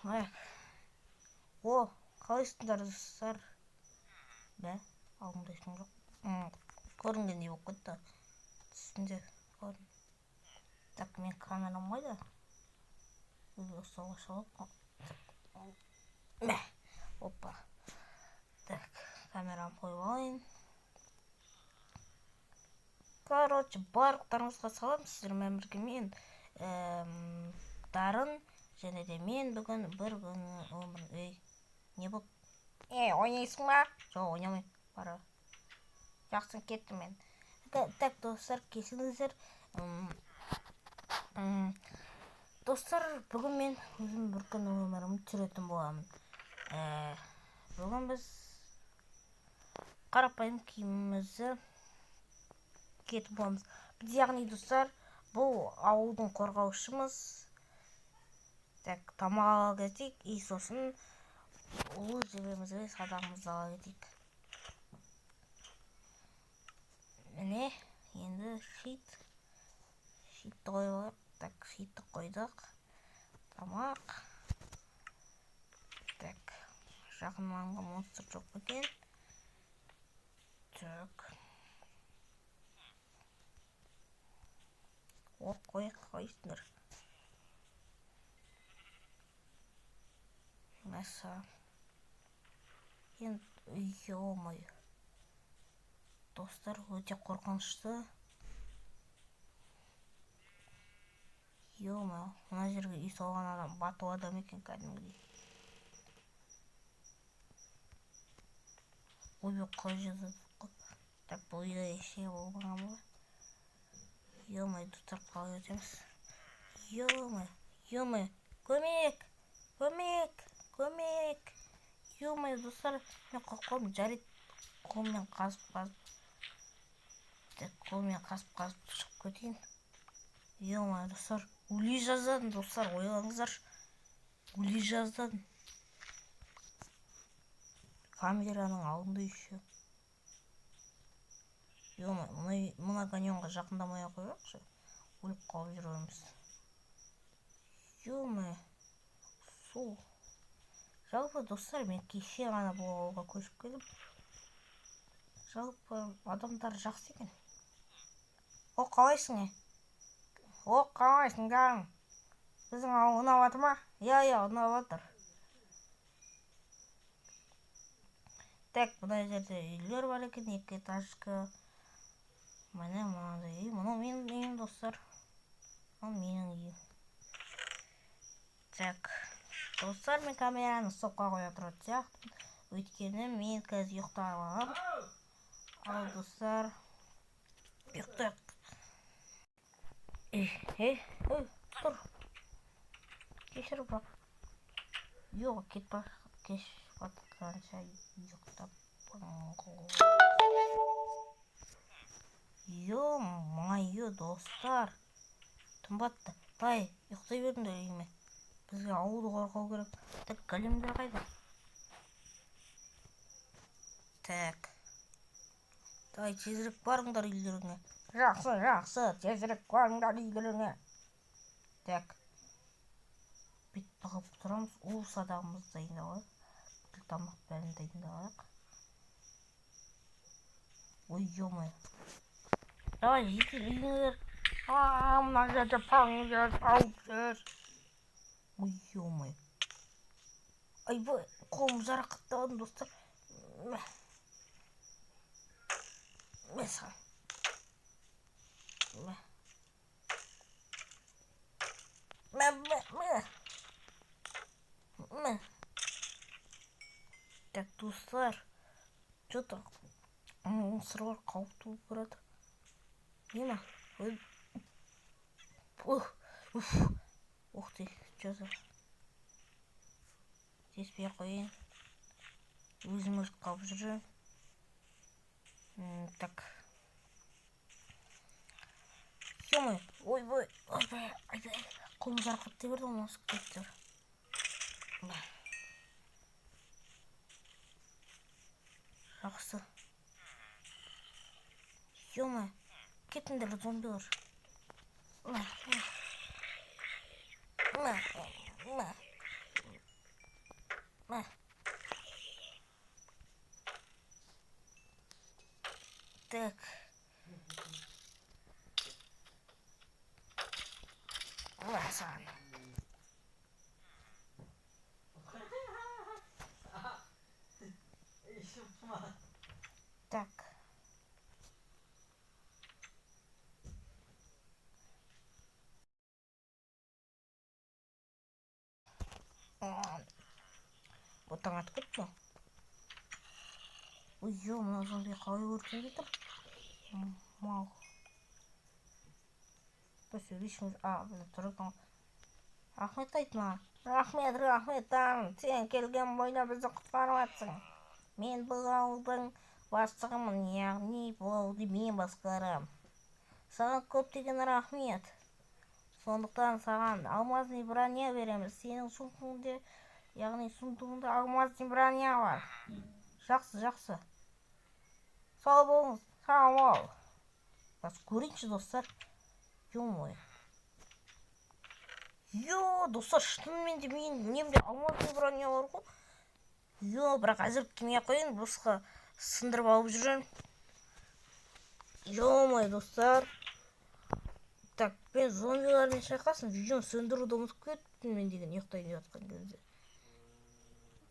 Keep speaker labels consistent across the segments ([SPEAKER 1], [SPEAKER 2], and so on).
[SPEAKER 1] О, қалайсыңдар достар? Бә, алдымда ешкім жоқ. Көрінгендей болып кетті. Түсінде көрін. Так, мен камерам қайда? Соға шалып. Бә, опа. Так, камерам қойып алайын. Короче, барлықтарыңызға салам. Сіздермен бірге мен Дарын және де мен бүгін бір күн өмір. Не болды? Ойнайсың ба? Жоқ, ойнамайм. Бара. Жақсы, кеттім мен. Так, достар, кесіңіздер. Достар, бүгін мен өзім бір күн өмірімді сүретін боламын. Бүгін біз қарапайым киімімізді кетіп боламыз. Біз яғни достар, бұл ауылдың қорғаушымыз. Так, тамақ ала кетейік, и сосын ұлы жебемізге садағымызды ала кетейік. Міне, енді шитті қойып. Так, шитті қойдық. Тамақ. Так, жақын маңға монстр жоқ екен. Так. Қойсыңдар. Мәса. Енді, ё-мое. Достар, өте қорқынышты. Ё-мое, мына жерге үй салған адам батыл адам екен кәдімгідей. Ой, қалай жазады. Так, бұл үйде ештеңе болмаған ба? Ё-мое, достар, қалай өтеміз? Ё-мое, көмек! Ё-мое, достар, мен қолым жарайды. Қолмен қазып. Так, қолмен қазып шығып кетейін. Ё-мое, достар, өлей жаздадым, достар, ойлаңыздар. Өлей жаздадым. Камераның алдында еще. Ё-мое, мына каньонға жақындамай қоймақшы. Өліп қалып жүреміз. Ё-мое, су. Жалпы, достар, мен кеше ғана бұл ауылға көшіп келдім. Жалпы, адамдар жақсы екен. О, қалайсың, қалайсыңдар? Біздің ауыл ұнап жатыр ма? Иә, ұнап жатыр. Так, мына жерде үйлер бар екен, 2 этажды. Міне, мынандай үй. Мұны менің үйім, достар. Бұл менің үйім. Так, достар, мен камераны стопқа қоя тұрады сияқты. Өйткені мен қазір ұйықтап аламын. Ал, достар, ұйықтайық. Тұр. Кешір бақ. Жоқ, кет бақ. Кеш батқанша ұйықтап. Ё-мое, достар. Түн батты. Бай, ұйықтай беріңдер үйіме. Бізге ауылды қорғау керек. Так, големдер қайда? Так. Дай, тезірек барыңдар үйлеріңе. Жақсы, тезірек барыңдар үйлеріңе. Так. Бетті қып тұрамыз. Садағымызды дайындалайық. Тамақ бәрін дайындалайық. Ой, ё-мое. Давай, жетер үйіңдер. Мына жерде паңыздар, ауыздар. Ой, ё-мое. Айбай, қолым жарақаттаған, достар. Мәсіған. Так, достар, что-то монстрлар қауіп туып барады. Не ма? Ух ты, что-то. Теспей қойын. Өзім қалып жүрем. Так. Ё-мое, ойбай, қолым жарақаттай берді, олмасы кеттір. Жақсы. Ё-мое, кетіңдер, зомбилар. Саған. Так. Отаң атып кетті. Ой, мына зомби қалай өртеніп жатыр? Мал. Сөйлесіңіз. Біліп тұр екен. Рахмет айт маған. Рахмет, сен келген бойда бізді құтқарып жатсың. Мен бұл ауылдың бастығымын, яғни бұл ауылды мен басқарамын. Саған көптеген рахмет. Сондықтан саған алмазный броня береміз. Сенің сумкаңда, яғни сундуғыңда алмазный броня бар. Жақсы. Сау болыңыз. Сау бол. Бас көрейінші, достар. Ё-моё. Достар, шынымен де менің немде алмазный броня бар ғой. Бірақ әзір кімге қойын, босқа сындырып алып жүрген. Ё-моё, достар. Так, мен зомбилармен шайқасын, видеоны сөндіруді ұмытып кеттім мен деген ұйықтайын деп жатқан кезде.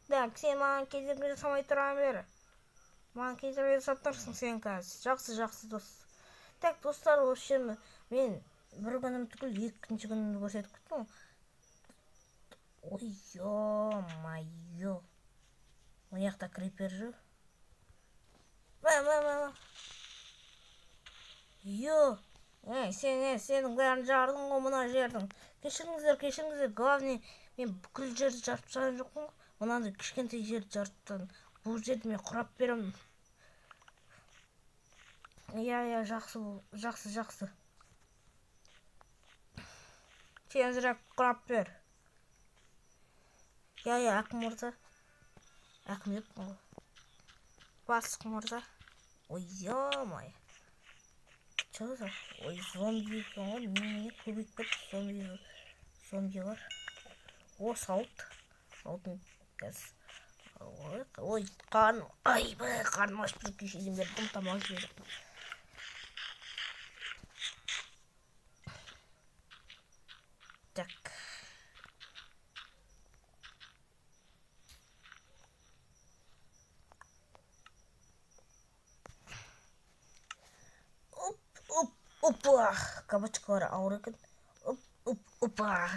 [SPEAKER 1] Так, сен маған кедергі жасамай тұрған бері. Маған кедергі жасап тұрсың сен қазір. Жақсы, дос. Так, достар, осы мен бір күнім түгіл, екінші күнімді көрсетіп кеттім. Ой, ё-майо. Мына жақта крипер жүр. Сенің бәрін жардың ғой мына жердің. Кешіріңіздер, главный, мен бүкіл жерді жарып тастаған жоқпын ғой. Мынандай кішкентай жерді жарып тастадым. Бұл жерді мен құрап беремін. Иә, жақсы. Тезірек құрап бер. Иә, әкім мырза. Әкім деппін ғой. Бастық мырза. Ой, ё-моё. Ой, зомби екен ғой, немене көбейіп кетті зомбилар. О, сауыттың қазір. Ой, қарным ашып жүр, кешеден бері дым тамақ жеп жаттым. Так. Опа, кабачкалар ауыр екен. Опа.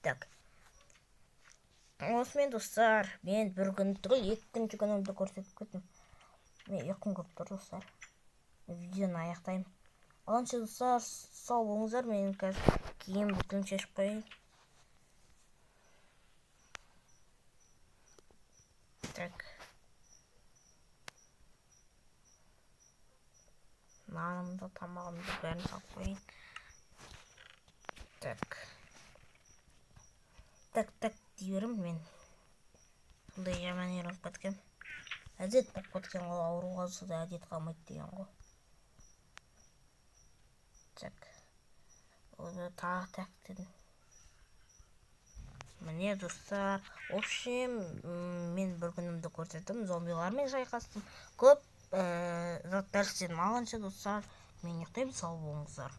[SPEAKER 1] Так. Осымен, достар, мен бір күн түгіл, екінші күнімді көрсетіп кеттім. Мен ұйқым көп тұр, достар. Видеоны аяқтаймын. Алыншы, достар, сау болыңыздар, мен қазір киім бүтін шешіп қойын. Так. Нанымды, тамағымды бәрін салып қойын. Так, дейберім мен. Сондай жаман үйреніп кеткем. Әдет болып кеткен ғой, ауруға да әдет қалмайды деген ғой. Так. Оны тағы дедім. Міне, достар, общем, мен бір күнімді көрсеттім, зомбилармен шайқастым. Көп заттар істедім. Алыншы, достар, мен ұйықтаймын, сау болыңыздар.